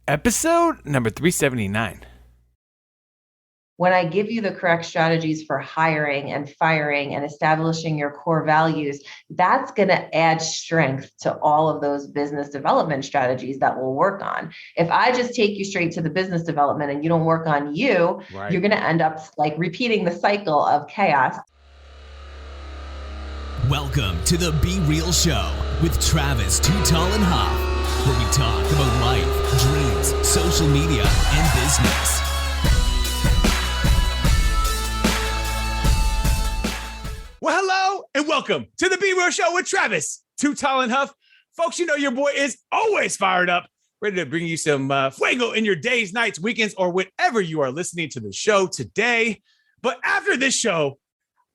Episode number 379. When I give you the correct strategies for hiring and firing and establishing your core values, that's going to add strength to all of those business development strategies that we'll work on. If I just take you straight to the business development and you don't work on you, Right. You're going to end up like repeating the cycle of chaos. Welcome to the Be Real Show with Travis 𝚙𝚘𝚠𝚠𝚠, where we talk about life, dreams, social media, and business. Well, hello and welcome to the Be Real Show with Travis 𝚙𝚘𝚠𝚠𝚠. Folks, you know your boy is always fired up, ready to bring you some fuego in your days, nights, weekends, or whenever you are listening to the show today. But after this show,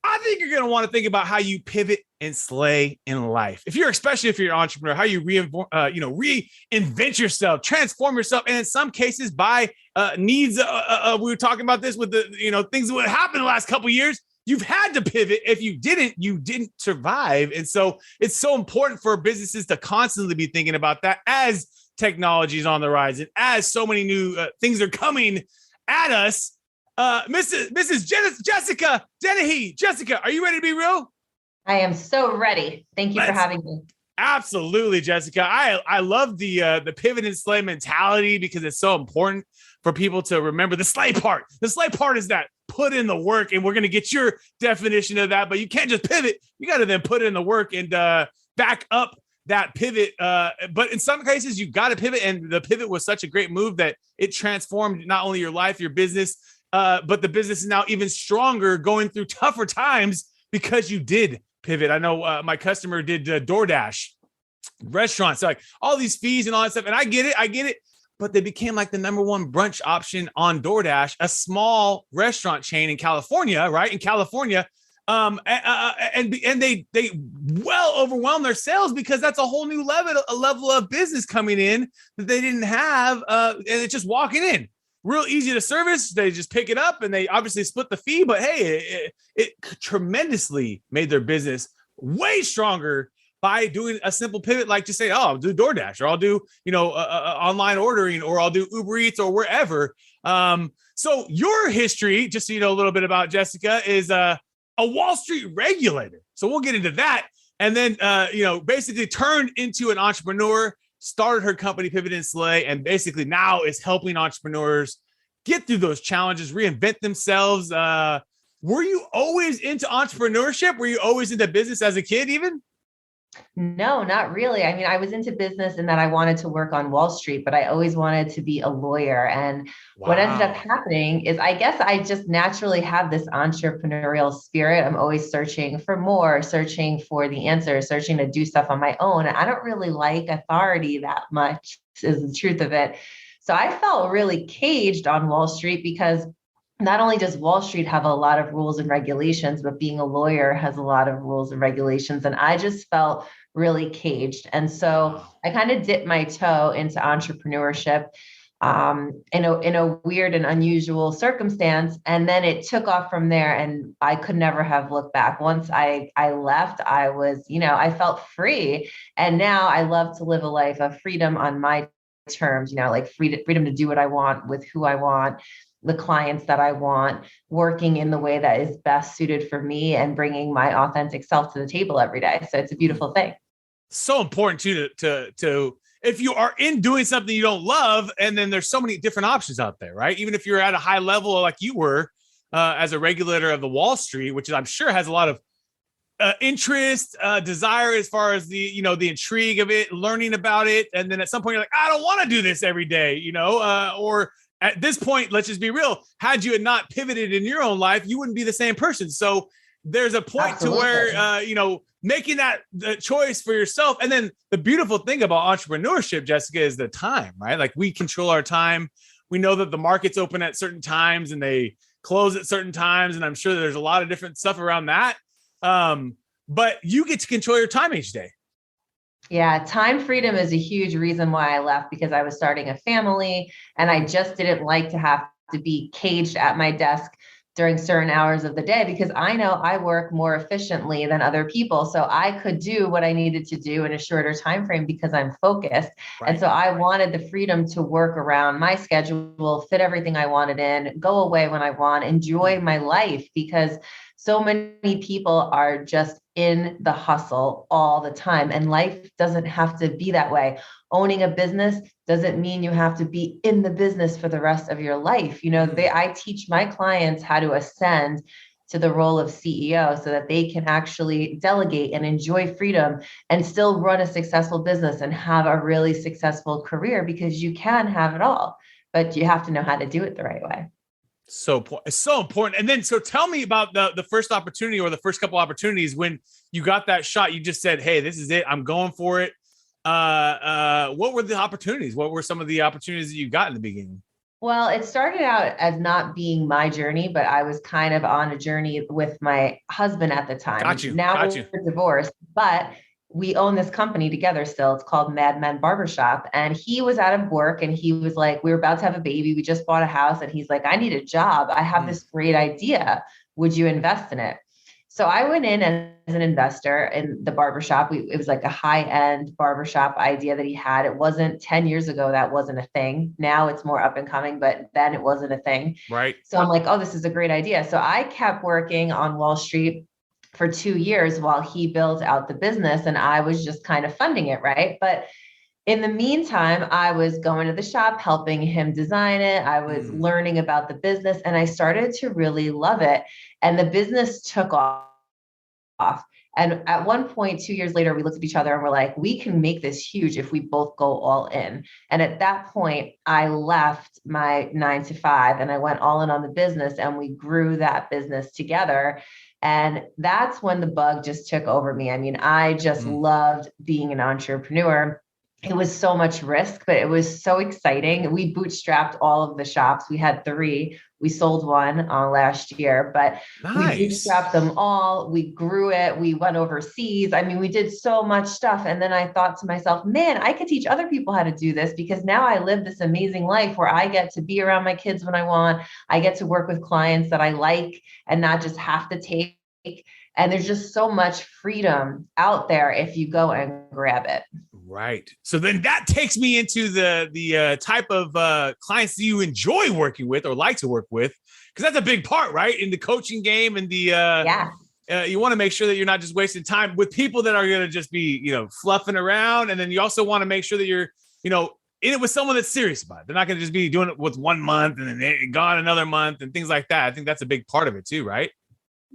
I think you're going to want to think about how you pivot and slay in life. Especially if you're an entrepreneur, how you reinvent yourself, transform yourself, and in some cases, by needs. We were talking about this with the things that would happen in the last couple of years. You've had to pivot. If you didn't survive. And so it's so important for businesses to constantly be thinking about that as technology is on the rise and as so many new things are coming at us. Mrs. Jessica Dennehy. Jessica, are you ready to be real? I am so ready. Thank you for having me. Absolutely, Jessica. I love the pivot and slay mentality because it's so important for people to remember the slay part. The slay part is that put in the work, and we're going to get your definition of that, but you can't just pivot. You got to then put in the work and back up that pivot. But in some cases, you got to pivot, and the pivot was such a great move that it transformed not only your life, your business, but the business is now even stronger going through tougher times because you did pivot. I know my customer did DoorDash, restaurants, like all these fees and all that stuff. And I get it. But they became like the number one brunch option on DoorDash, a small restaurant chain in California, right? In California. And they well overwhelmed their sales because that's a whole new level of business coming in that they didn't have. And it's just walking in. Real easy to service. They just pick it up and they obviously split the fee, but hey, it tremendously made their business way stronger by doing a simple pivot, like just say, oh, I'll do DoorDash, or I'll do, online ordering, or I'll do Uber Eats or wherever. So your history, just so you know a little bit about Jessica, is a Wall Street regulator. So we'll get into that. And then, basically turned into an entrepreneur, started her company Pivot and Slay, and basically now is helping entrepreneurs get through those challenges, reinvent themselves. Were you always into entrepreneurship? Were you always into business as a kid even? No, not really. I mean, I was into business in that I wanted to work on Wall Street, but I always wanted to be a lawyer. And What ended up happening is I guess I just naturally have this entrepreneurial spirit. I'm always searching for more, searching for the answers, searching to do stuff on my own. And I don't really like authority that much, is the truth of it. So I felt really caged on Wall Street because not only does Wall Street have a lot of rules and regulations, but being a lawyer has a lot of rules and regulations. And I just felt really caged. And so I kind of dipped my toe into entrepreneurship in a weird and unusual circumstance. And then it took off from there, and I could never have looked back. Once I left, I was, I felt free. And now I love to live a life of freedom on my terms, like freedom to do what I want with who I want, the clients that I want, working in the way that is best suited for me and bringing my authentic self to the table every day. So it's a beautiful thing. So important too, to if you are in doing something you don't love, and then there's so many different options out there, right? Even if you're at a high level like you were as a regulator of the Wall Street, which I'm sure has a lot of interest, desire as far as the intrigue of it, learning about it. And then at some point you're like, I don't want to do this every day, or at this point, let's just be real. Had you had not pivoted in your own life, you wouldn't be the same person. So there's a point Absolutely. To where, making that the choice for yourself. And then the beautiful thing about entrepreneurship, Jessica, is the time, right? Like we control our time. We know that the markets open at certain times and they close at certain times. And I'm sure there's a lot of different stuff around that. But you get to control your time each day. Yeah, time freedom is a huge reason why I left, because I was starting a family and I just didn't like to have to be caged at my desk during certain hours of the day, because I know I work more efficiently than other people. So I could do what I needed to do in a shorter time frame because I'm focused. Right. And so I wanted the freedom to work around my schedule, fit everything I wanted in, go away when I want, enjoy my life, because so many people are just in the hustle all the time. And life doesn't have to be that way. Owning a business doesn't mean you have to be in the business for the rest of your life. I teach my clients how to ascend to the role of CEO so that they can actually delegate and enjoy freedom and still run a successful business and have a really successful career, because you can have it all, but you have to know how to do it the right way. It's so important. And then, so tell me about the first opportunity, or the first couple opportunities when you got that shot. You just said, hey, this is it. I'm going for it. What were the opportunities? What were some of the opportunities that you got in the beginning? Well, it started out as not being my journey, but I was kind of on a journey with my husband at the time. Got you. Now we're divorced, but we own this company together still. It's called Mad Men Barbershop. And he was out of work and he was like, we were about to have a baby. We just bought a house. And he's like, I need a job. I have this great idea. Would you invest in it? So I went in as an investor in the barbershop. It was like a high-end barbershop idea that he had. It wasn't 10 years ago. That wasn't a thing. Now it's more up and coming, but then it wasn't a thing. Right. So I'm like, oh, this is a great idea. So I kept working on Wall Street for 2 years while he built out the business, and I was just kind of funding it. Right. But in the meantime, I was going to the shop, helping him design it. I was learning about the business, and I started to really love it. And the business took off. And at one point, 2 years later, we looked at each other and we're like, we can make this huge if we both go all in. And at that point, I left my 9 to 5 and I went all in on the business, and we grew that business together. And that's when the bug just took over me. I mean, I just loved being an entrepreneur. It was so much risk, but it was so exciting. We bootstrapped all of the shops. We had 3. We sold one last year, but nice. We bootstrapped them all. We grew it. We went overseas. I mean, we did so much stuff. And then I thought to myself, man, I could teach other people how to do this, because now I live this amazing life where I get to be around my kids when I want. I get to work with clients that I like and not just have to take. And there's just so much freedom out there if you go and grab it. Right. So then that takes me into the type of clients that you enjoy working with or like to work with, because that's a big part, right? In the coaching game and the you want to make sure that you're not just wasting time with people that are going to just be, fluffing around. And then you also want to make sure that you're, in it with someone that's serious about it. They're not going to just be doing it with 1 month and then they're gone another month and things like that. I think that's a big part of it too, right?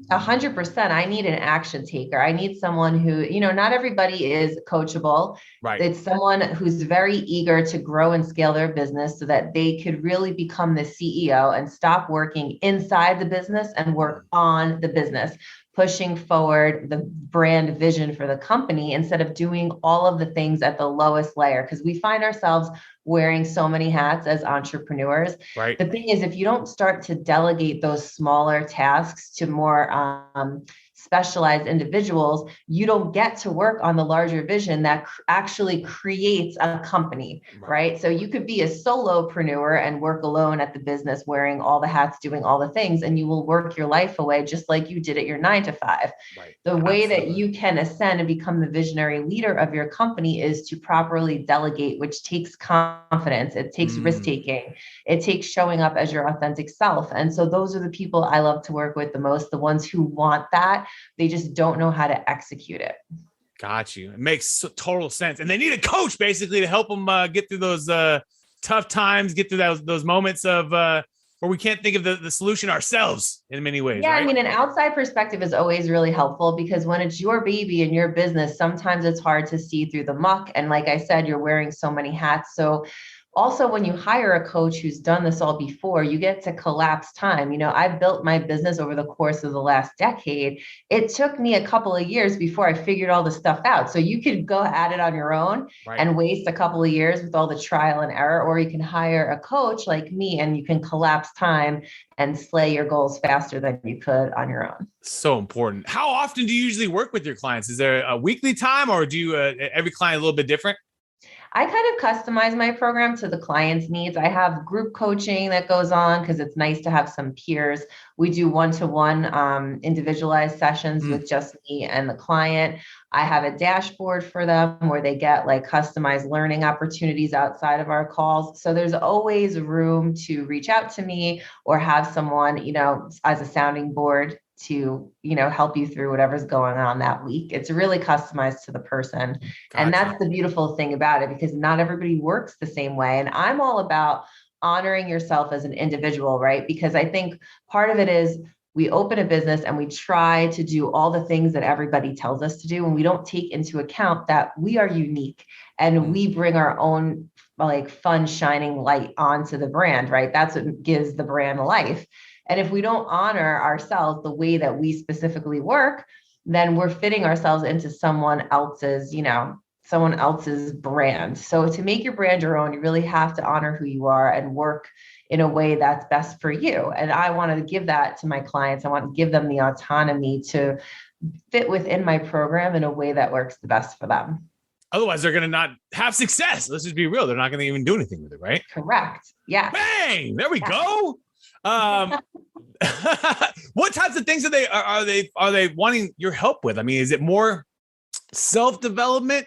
100%. I need an action taker. I need someone who, not everybody is coachable. Right. It's someone who's very eager to grow and scale their business so that they could really become the CEO and stop working inside the business and work on the business, pushing forward the brand vision for the company instead of doing all of the things at the lowest layer. Because we find ourselves wearing so many hats as entrepreneurs. Right. The thing is, if you don't start to delegate those smaller tasks to more specialized individuals, you don't get to work on the larger vision that actually creates a company, right? So you could be a solopreneur and work alone at the business, wearing all the hats, doing all the things, and you will work your life away just like you did at your 9 to 5. Right. The way that you can ascend and become the visionary leader of your company is to properly delegate, which takes confidence. It takes risk-taking. It takes showing up as your authentic self. And so those are the people I love to work with the most, the ones who want that. They just don't know how to execute it. Got you. It makes total sense. And they need a coach basically to help them get through those tough times, get through those moments of where we can't think of the solution ourselves in many ways. Yeah. Right? I mean, an outside perspective is always really helpful, because when it's your baby and your business, sometimes it's hard to see through the muck. And like I said, you're wearing so many hats. So also, when you hire a coach who's done this all before, you get to collapse time. I built my business over the course of the last decade. It took me a couple of years before I figured all the stuff out. So you could go at it on your own and waste a couple of years with all the trial and error, or you can hire a coach like me and you can collapse time and slay your goals faster than you could on your own. So important. How often do you usually work with your clients? Is there a weekly time, or do you every client a little bit different? I kind of customize my program to the client's needs. I have group coaching that goes on because it's nice to have some peers. We do one-to-one individualized sessions with just me and the client. I have a dashboard for them where they get like customized learning opportunities outside of our calls. So there's always room to reach out to me or have someone, as a sounding board to, help you through whatever's going on that week. It's really customized to the person. Gotcha. And that's the beautiful thing about it, because not everybody works the same way. And I'm all about honoring yourself as an individual, right? Because I think part of it is we open a business and we try to do all the things that everybody tells us to do. And we don't take into account that we are unique and we bring our own like fun, shining light onto the brand, right? That's what gives the brand life. And if we don't honor ourselves the way that we specifically work, then we're fitting ourselves into someone else's brand. So to make your brand your own, you really have to honor who you are and work in a way that's best for you. And I wanted to give that to my clients. I want to give them the autonomy to fit within my program in a way that works the best for them. Otherwise, they're going to not have success. Let's just be real. They're not going to even do anything with it, right? Correct. Yeah. Bang! There we go. What types of things are they wanting your help with? I mean, is it more self-development,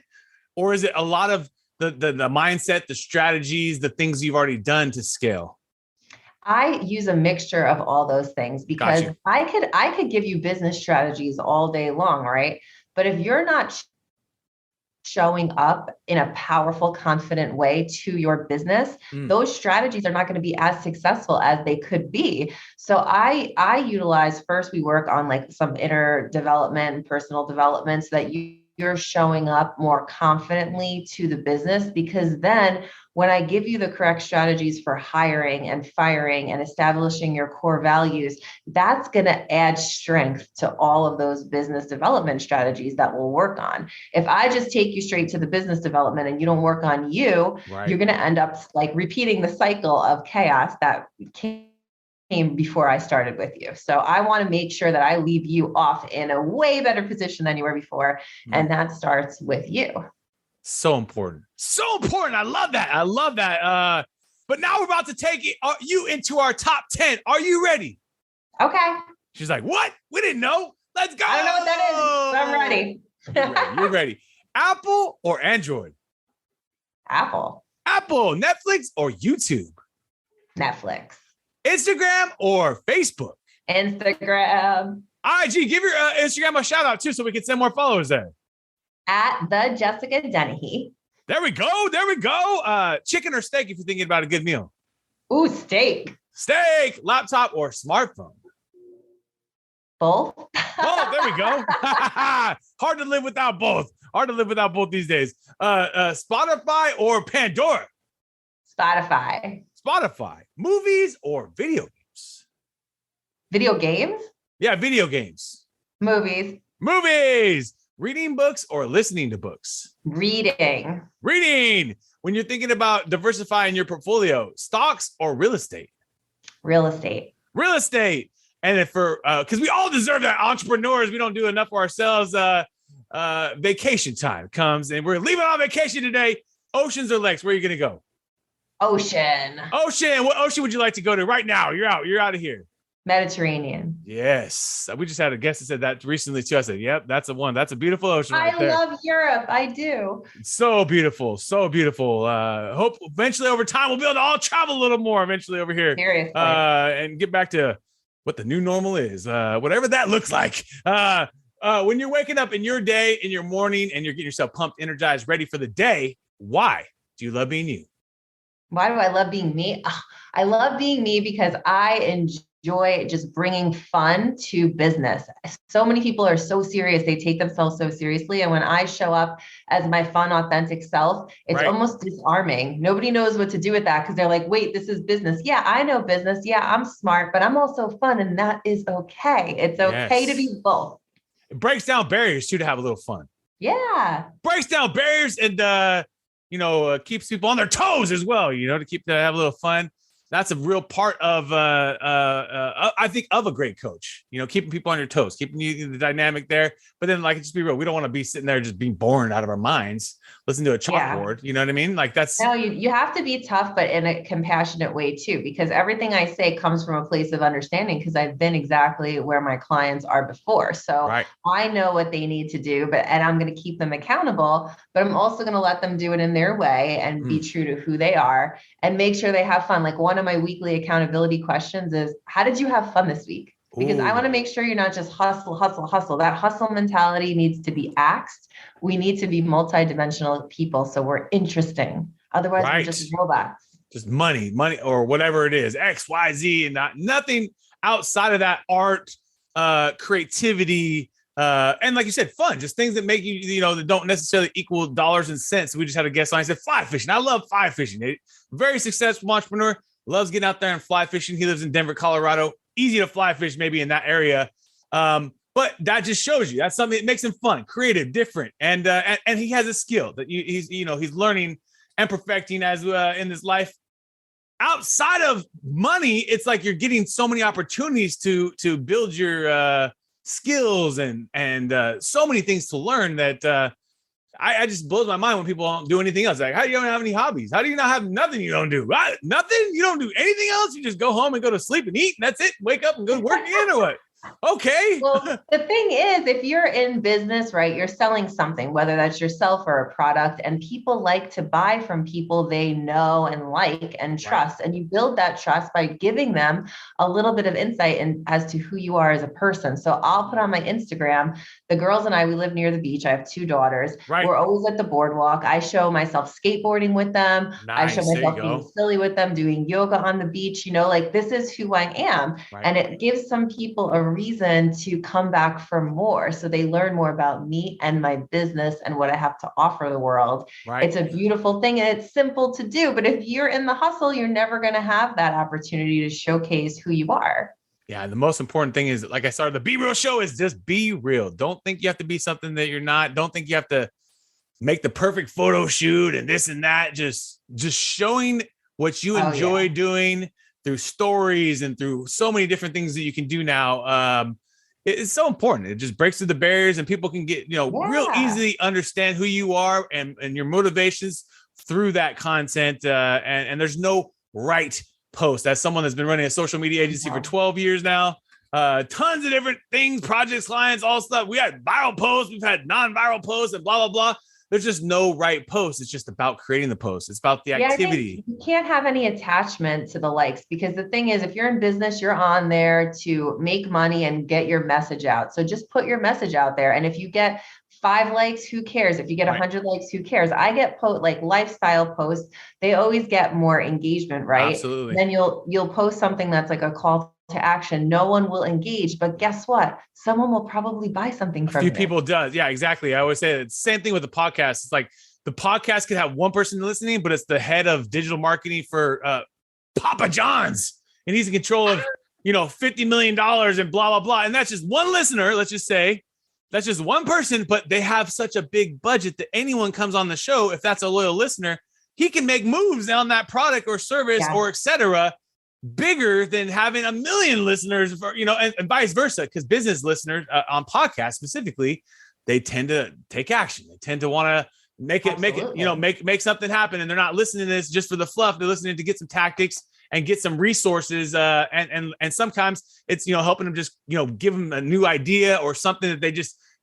or is it a lot of the mindset, the strategies, the things you've already done to scale? I use a mixture of all those things, because I could give you business strategies all day long, right? But if you're not showing up in a powerful, confident way to your business, those strategies are not going to be as successful as they could be. So I utilize, first we work on like some inner development and personal development so that you're showing up more confidently to the business, because then when I give you the correct strategies for hiring and firing and establishing your core values, that's going to add strength to all of those business development strategies that we'll work on. If I just take you straight to the business development and you don't work on you, you're going to end up like repeating the cycle of chaos that came before I started with you. So I want to make sure that I leave you off in a way better position than you were before. And that starts with you. So important. So important. I love that. But now we're about to take you into our top 10. Are you ready? Okay. She's like, what? We didn't know. Let's go. I don't know what that is, but I'm ready. You're ready. Apple or Android? Apple. Apple. Netflix or YouTube? Netflix. Instagram or Facebook? Instagram. IG, give your Instagram a shout out too, so we can send more followers there. At the Jessica Dennehy. There we go. Chicken or steak if you're thinking about a good meal? Ooh, steak. Steak. Laptop or smartphone? Both. Oh, there we go. Hard to live without both these days. Spotify or Pandora? Spotify. Movies or video games? Video games? Yeah, video games. Movies. Reading books or listening to books? Reading. When you're thinking about diversifying your portfolio, stocks or real estate? Real estate. And if because we all deserve that. Entrepreneurs, we don't do enough for ourselves. Vacation time comes and we're leaving on vacation today. Oceans or lakes? Where are you going to go? Ocean. What ocean would you like to go to right now? You're out of here. Mediterranean. Yes. We just had a guest that said that recently too. I said, yep, that's the one. That's a beautiful ocean. I love Europe. I do. So beautiful. Hope eventually over time we'll be able to all travel a little more eventually over here. Seriously. And get back to what the new normal is, whatever that looks like. When you're waking up in your day, in your morning, and you're getting yourself pumped, energized, ready for the day, why do you love being you? Why do I love being me? I love being me because I enjoy just bringing fun to business. So many people are so serious. They take themselves so seriously. And when I show up as my fun, authentic self, it's almost disarming. Nobody knows what to do with that because they're like, wait, this is business. Yeah, I know business. Yeah, I'm smart, but I'm also fun. And that is okay. It's okay to be both. It breaks down barriers too, to have a little fun. Yeah. Breaks down barriers and, keeps people on their toes as well, to have a little fun. that's a real part of I think of a great coach, keeping people on your toes, keeping you the dynamic there. But then, like, just be real, we don't want to be sitting there just being bored out of our minds, listen to a chalkboard. You know what I mean? Like, that's no, you have to be tough, but in a compassionate way too, because everything I say comes from a place of understanding, because I've been exactly where my clients are before. So right. I know what they need to do, and I'm going to keep them accountable, but I'm also going to let them do it in their way and be true to who they are and make sure they have fun. Like, one of my weekly accountability questions is, how did you have fun this week? Because I want to make sure you're not just hustle, hustle, hustle. That hustle mentality needs to be axed. We need to be multidimensional people, so we're interesting. Otherwise, we're just robots. Just money, or whatever it is, X, Y, Z, and nothing outside of that art, creativity, and like you said, fun. Just things that make you, that don't necessarily equal dollars and cents. We just had a guest on. I said fly fishing. I love fly fishing. Very successful entrepreneur. Loves getting out there and fly fishing. He lives in Denver, Colorado. Easy to fly fish, maybe in that area. But that just shows you that's something that makes him fun, creative, different, and he has a skill that he's learning and perfecting as in this life. Outside of money, it's like you're getting so many opportunities to build your skills and so many things to learn that I just blows my mind when people don't do anything else. Like, how do you don't have any hobbies? How do you not have nothing you don't do? Nothing? You don't do anything else? You just go home and go to sleep and eat, and that's it? Wake up and go to work again, or what? Okay. Well, the thing is, if you're in business, right, you're selling something, whether that's yourself or a product, and people like to buy from people they know and like and trust. Right. And you build that trust by giving them a little bit of insight as to who you are as a person. So I'll put on my Instagram, the girls and I, we live near the beach. I have 2 daughters. Right. We're always at the boardwalk. I show myself skateboarding with them. Nice. I show myself being silly with them, doing yoga on the beach. Like, this is who I am. Right. And it gives some people a reason to come back for more. So they learn more about me and my business and what I have to offer the world. Right. It's a beautiful thing and it's simple to do. But if you're in the hustle, you're never going to have that opportunity to showcase who you are. Yeah. The most important thing is, like I started the Be Real show, is just be real. Don't think you have to be something that you're not. Don't think you have to make the perfect photo shoot and this and that. Just showing what you enjoy doing through stories and through so many different things that you can do now. It's so important. It just breaks through the barriers and people can get, real easily understand who you are and your motivations through that content. And there's no right post. As someone that's been running a social media agency for 12 years now, tons of different things, projects, clients, all stuff. We had viral posts, we've had non-viral posts and blah, blah, blah. There's just no right post. It's just about creating the post. It's about the activity. You can't have any attachment to the likes, because the thing is, if you're in business, you're on there to make money and get your message out. So just put your message out there. And if you get 5 likes, who cares? If you get 100 likes, who cares? I get lifestyle posts. They always get more engagement, right? Absolutely. Then you'll post something that's like a call to action. No one will engage, but guess what? Someone will probably buy something from you. A few people does. Yeah, exactly. I always say it's the same thing with the podcast. It's like the podcast could have one person listening, but it's the head of digital marketing for Papa John's, and he's in control of, $50 million and blah, blah, blah. And that's just one listener. Let's just say that's just one person, but they have such a big budget that anyone comes on the show, if that's a loyal listener, he can make moves on that product or service or et cetera, bigger than having 1 million listeners, and vice versa. Because business listeners on podcasts specifically, they tend to take action. They tend to want to make something happen. And they're not listening to this just for the fluff. They're listening to get some tactics and get some resources. And sometimes it's, helping them just, give them a new idea or something that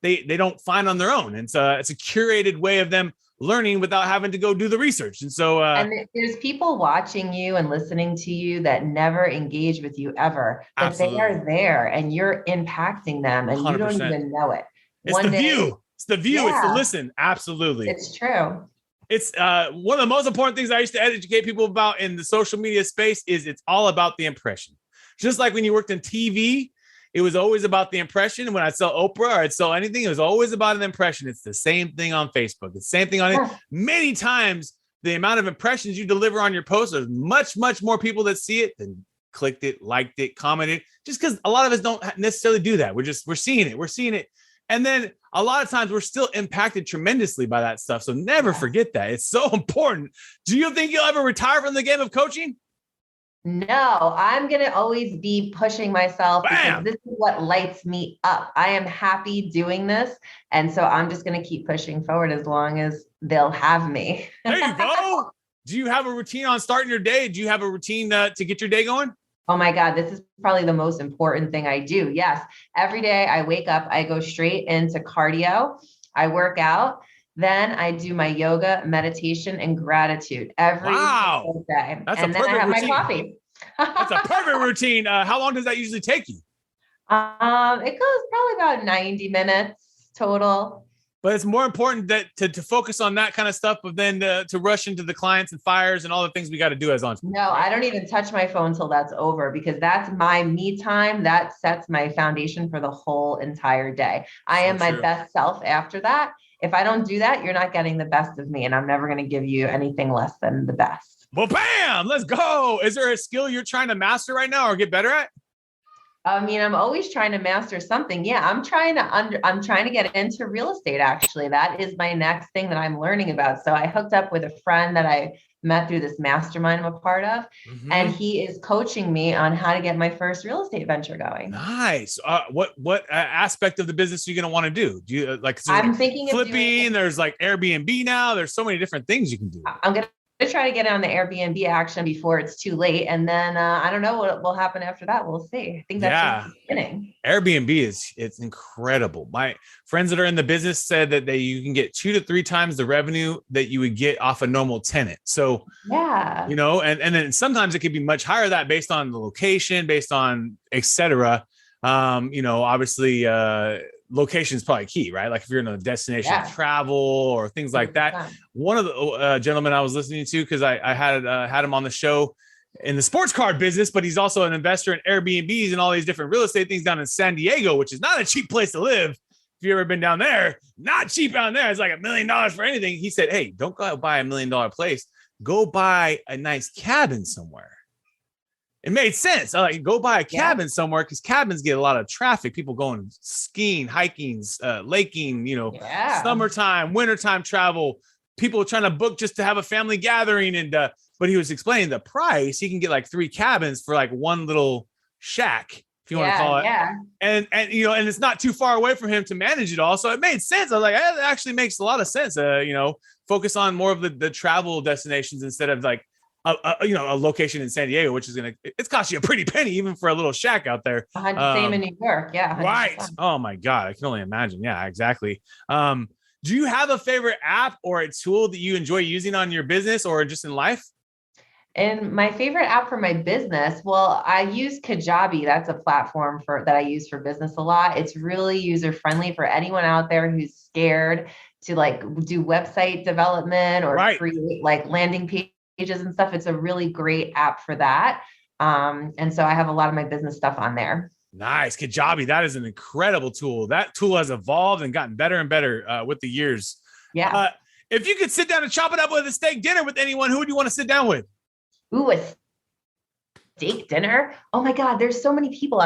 they don't find on their own. And so it's a curated way of them learning without having to go do the research. And so and there's people watching you and listening to you that never engage with you ever, but they are there and you're impacting them and 100%. You don't even know it. It's the view. It's the view. It's the listen. Absolutely. It's true. It's one of the most important things I used to educate people about in the social media space is it's all about the impression. Just like when you worked in TV, it was always about the impression. When I'd sell Oprah or I'd sell anything, it was always about an impression. It's the same thing on Facebook. It's the same thing on it. Many times, the amount of impressions you deliver on your post, there's much, much more people that see it than clicked it, liked it, commented, just because a lot of us don't necessarily do that. We're seeing it. And then a lot of times we're still impacted tremendously by that stuff. So never forget that. It's so important. Do you think you'll ever retire from the game of coaching? No, I'm going to always be pushing myself because Bam! this is what lights me up. I am happy doing this. And so I'm just going to keep pushing forward as long as they'll have me. There you go. Do you have a routine on starting your day? Do you have a routine to get your day going? Oh my God, this is probably the most important thing I do. Yes. Every day I wake up, I go straight into cardio. I work out. Then I do my yoga, meditation, and gratitude every single day. That's and a then I perfect have routine. my coffee. That's a perfect routine. How long does that usually take you? It goes probably about 90 minutes total. But it's more important that to focus on that kind of stuff, but then to rush into the clients and fires and all the things we got to do as entrepreneurs. No, I don't even touch my phone till that's over because that's my me time. That sets my foundation for the whole entire day. I am my best self after that. If I don't do that, you're not getting the best of me, and I'm never going to give you anything less than the best. Well, bam, let's go. Is there a skill you're trying to master right now or get better at? I mean, I'm always trying to master something. Yeah, I'm trying to get into real estate. Actually, that is my next thing that I'm learning about. So I hooked up with a friend that I met through this mastermind I'm a part of, and he is coaching me on how to get my first real estate venture going. Nice. What aspect of the business are you going to want to do? Do you I'm thinking flipping? There's like Airbnb now. There's so many different things you can do. I'm going to try to get on the Airbnb action before it's too late. And then I don't know what will happen after that. We'll see. I think that's the beginning. Airbnb it's incredible. My friends that are in the business said that you can get 2 to 3 times the revenue that you would get off a normal tenant. So, and then sometimes it could be much higher that based on the location, based on et cetera. Obviously, location is probably key, right? Like if you're in a destination of travel or things like that. One of the gentlemen I was listening to, because I had him on the show in the sports card business, but he's also an investor in Airbnbs and all these different real estate things down in San Diego, which is not a cheap place to live. If you've ever been down there, not cheap down there. It's like $1 million for anything. He said, hey, don't go out buy $1 million place. Go buy a nice cabin somewhere. It made sense. I like go buy a cabin somewhere because cabins get a lot of traffic. People going skiing, hiking, laking, summertime, wintertime travel. People trying to book just to have a family gathering. And but he was explaining the price. He can get like 3 cabins for like one little shack, if you want to call it. Yeah. And it's not too far away from him to manage it all. So it made sense. I was like, that actually makes a lot of sense. Focus on more of the travel destinations instead of like a location in San Diego, which is it's cost you a pretty penny even for a little shack out there. Same in New York. Yeah. 100%. Right. Oh my God. I can only imagine. Yeah, exactly. Do you have a favorite app or a tool that you enjoy using on your business or just in life? And my favorite app for my business, well, I use Kajabi. That's a platform that I use for business a lot. It's really user friendly for anyone out there who's scared to like do website development or create like landing pages and stuff. It's a really great app for that. And so I have a lot of my business stuff on there. Nice. Kajabi. That is an incredible tool. That tool has evolved and gotten better and better with the years. Yeah. If you could sit down and chop it up with a steak dinner with anyone, who would you want to sit down with? Ooh, a steak dinner. Oh my God. There's so many people.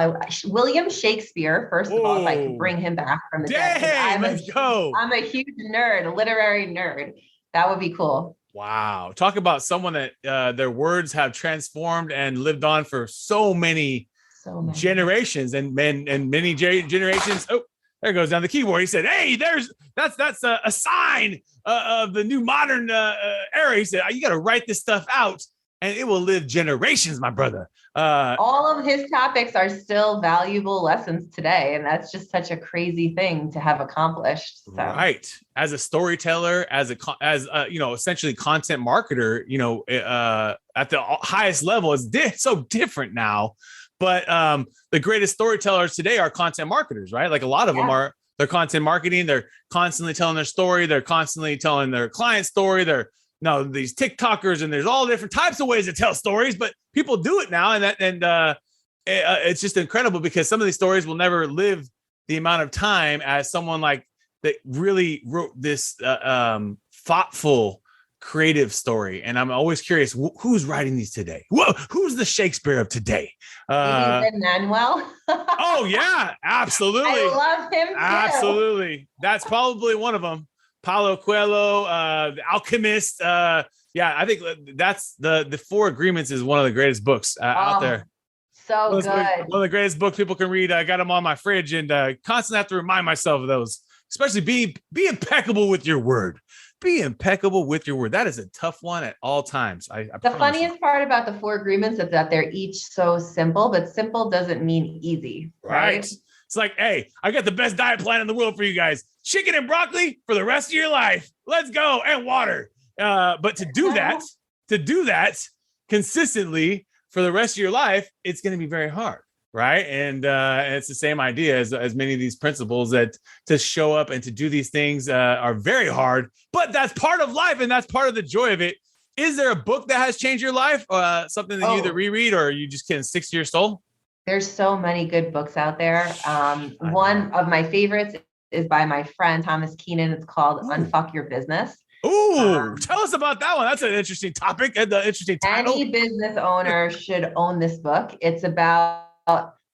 William Shakespeare, first of all, if I could bring him back from the dead. Let's go. I'm a huge nerd, a literary nerd. That would be cool. Wow. Talk about someone that their words have transformed and lived on for so many generations and many generations. Oh, there goes down the keyboard. He said, hey, that's a sign of the new modern era. He said, you got to write this stuff out and it will live generations, my brother. All of his topics are still valuable lessons today. And that's just such a crazy thing to have accomplished. So. Right. As a storyteller, as essentially content marketer, at the highest level, it's so different now. But the greatest storytellers today are content marketers, right? Like a lot of them they're content marketing. They're constantly telling their story. They're constantly telling their client story. These TikTokers, and there's all different types of ways to tell stories, but people do it now. And it's just incredible because some of these stories will never live the amount of time as someone like that really wrote this thoughtful, creative story. And I'm always curious, who's writing these today? Who's the Shakespeare of today? Manuel. Oh yeah, absolutely. I love him too. Absolutely. That's probably one of them. Paulo Coelho, The Alchemist, Yeah, I think that's the Four Agreements is one of the greatest books out there. So good. One of the greatest books people can read. I got them on my fridge and constantly have to remind myself of those, especially be impeccable with your word. Be impeccable with your word. That is a tough one at all times. The funniest part about the Four Agreements is that they're each so simple, but simple doesn't mean easy. Right? It's like, hey, I got the best diet plan in the world for you guys. Chicken and broccoli for the rest of your life. Let's go. And water. But to do that consistently for the rest of your life, it's going to be very hard. Right. And it's the same idea as many of these principles, that to show up and to do these things are very hard, but that's part of life. And that's part of the joy of it. Is there a book that has changed your life? Something that you either reread or you just can stick to your soul? There's so many good books out there. One of my favorites is by my friend, Thomas Keenan. It's called Unfuck Your Business. Ooh, tell us about that one. That's an interesting topic and the interesting title. Any business owner should own this book. It's about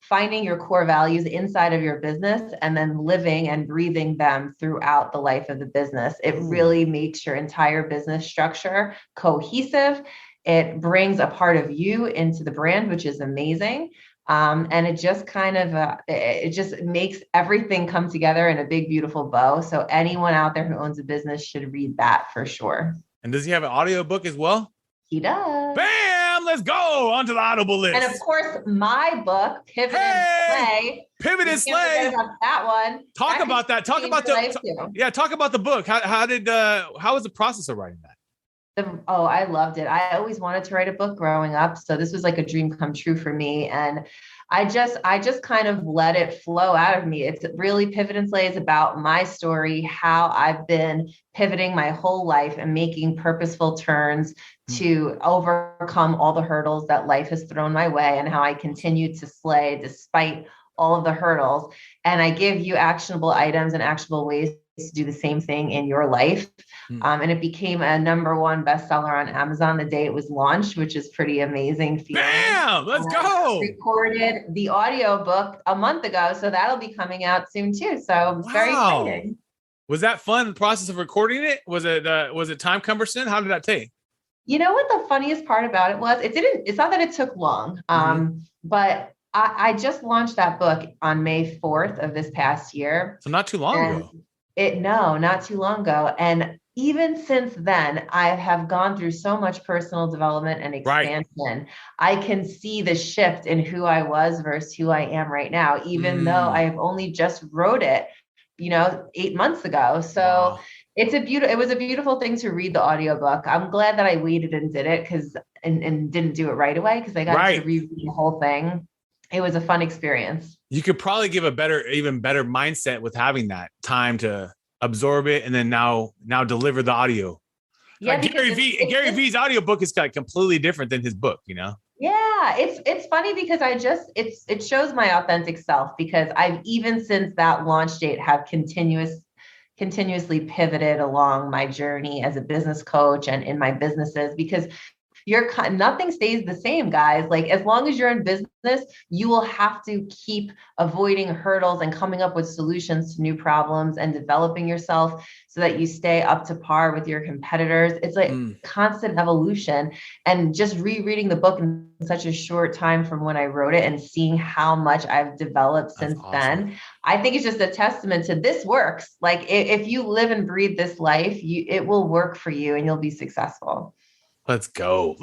finding your core values inside of your business and then living and breathing them throughout the life of the business. It really makes your entire business structure cohesive. It brings a part of you into the brand, which is amazing. And it just kind of, it just makes everything come together in a big, beautiful bow. So anyone out there who owns a business should read that for sure. And does he have an audiobook as well? He does. Bam! Let's go onto the Audible list. And of course, my book, Pivot and Slay. Pivot and Slay. About that one. Talk about that. Talk about the book. How was the process of writing that? I loved it. I always wanted to write a book growing up. So this was like a dream come true for me. And I just kind of let it flow out of me. It's really Pivot and Slay is about my story, how I've been pivoting my whole life and making purposeful turns to overcome all the hurdles that life has thrown my way, and how I continue to slay despite all of the hurdles. And I give you actionable items and actionable ways to do the same thing in your life. And it became a #1 bestseller on Amazon the day it was launched, which is pretty amazing feeling. Bam! Let's go. Recorded the audio book a month ago, so that'll be coming out soon too. So very exciting. Was that fun, the process of recording it? Was it time cumbersome? How did that take? You know what the funniest part about it was? It's not that it took long, but I just launched that book on May 4th of this past year. So not too long ago. Not too long ago. And even since then, I have gone through so much personal development and expansion. Right. I can see the shift in who I was versus who I am right now, even though I have only just wrote it, 8 months ago. So wow. It was a beautiful thing to read the audiobook. I'm glad that I waited and did it and didn't do it right away, because I got to reread the whole thing. It was a fun experience. You could probably give even better mindset with having that time to absorb it and then now deliver the audio. Yeah, like Gary V's audiobook is kind of completely different than his book, Yeah, it's funny because it shows my authentic self, because I've, even since that launch date, have continuously pivoted along my journey as a business coach and in my businesses, because nothing stays the same, guys. Like, as long as you're in business, you will have to keep avoiding hurdles and coming up with solutions to new problems and developing yourself so that you stay up to par with your competitors. It's like constant evolution. And just rereading the book in such a short time from when I wrote it and seeing how much I've developed since then, I think it's just a testament to this works. Like, if you live and breathe this life, it will work for you and you'll be successful. Let's go.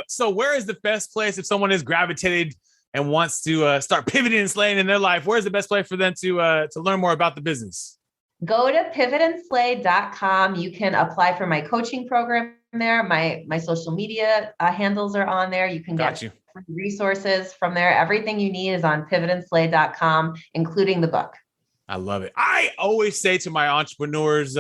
So where is the best place if someone is gravitated and wants to start pivoting and slaying in their life? Where's the best place for them to learn more about the business? Go to pivotandslay.com. You can apply for my coaching program there. My social media handles are on there. You can get resources from there. Everything you need is on pivotandslay.com, including the book. I love it. I always say to my entrepreneurs,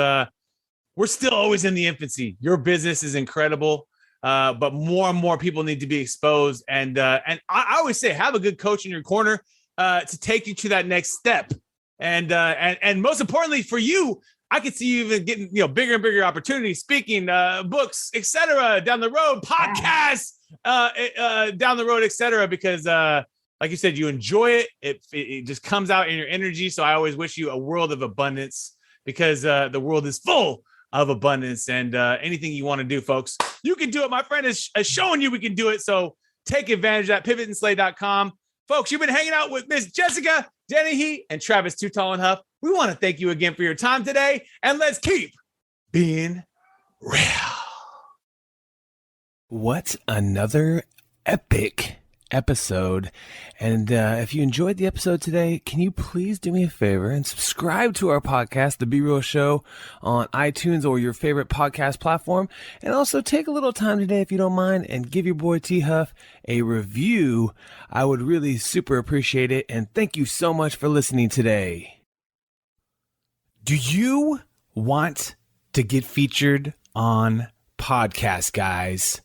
we're still always in the infancy. Your business is incredible, but more and more people need to be exposed. And I always say, have a good coach in your corner to take you to that next step. And most importantly for you, I could see you even getting bigger and bigger opportunities, speaking, books, etc. down the road, podcasts down the road, etc. Because like you said, you enjoy it. It just comes out in your energy. So I always wish you a world of abundance, because the world is full of abundance. And anything you want to do, folks, you can do it. My friend is showing you we can do it. So take advantage of that. pivotandslay.com. Folks, you've been hanging out with Miss Jessica Dennehy and Travis Too Tall and Huff. We want to thank you again for your time today. And let's keep being real. What another epic episode. And if you enjoyed the episode today, can you please do me a favor and subscribe to our podcast, The Be Real Show, on iTunes or your favorite podcast platform. And also take a little time today, if you don't mind, and give your boy T Huff a review. I would really super appreciate it. And thank you so much for listening today. Do you want to get featured on podcasts, guys?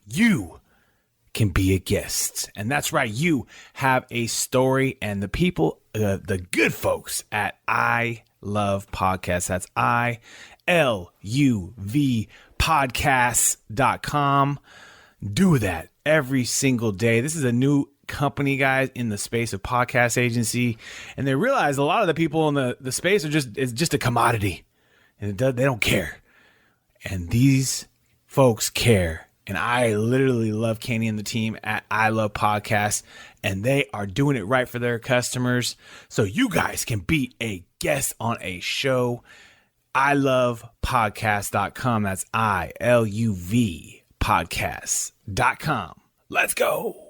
You can be a guest. And that's right. You have a story, and the people, the good folks at I Love Podcasts. That's ILUV podcasts.com. Do that every single day. This is a new company, guys, in the space of podcast agency. And they realize a lot of the people in the space are just a commodity, and they don't care. And these folks care. And I literally love Kenny and the team at I Love Podcasts, and they are doing it right for their customers. So you guys can be a guest on a show. ilovepodcast.com. That's ILUV podcasts.com. Let's go.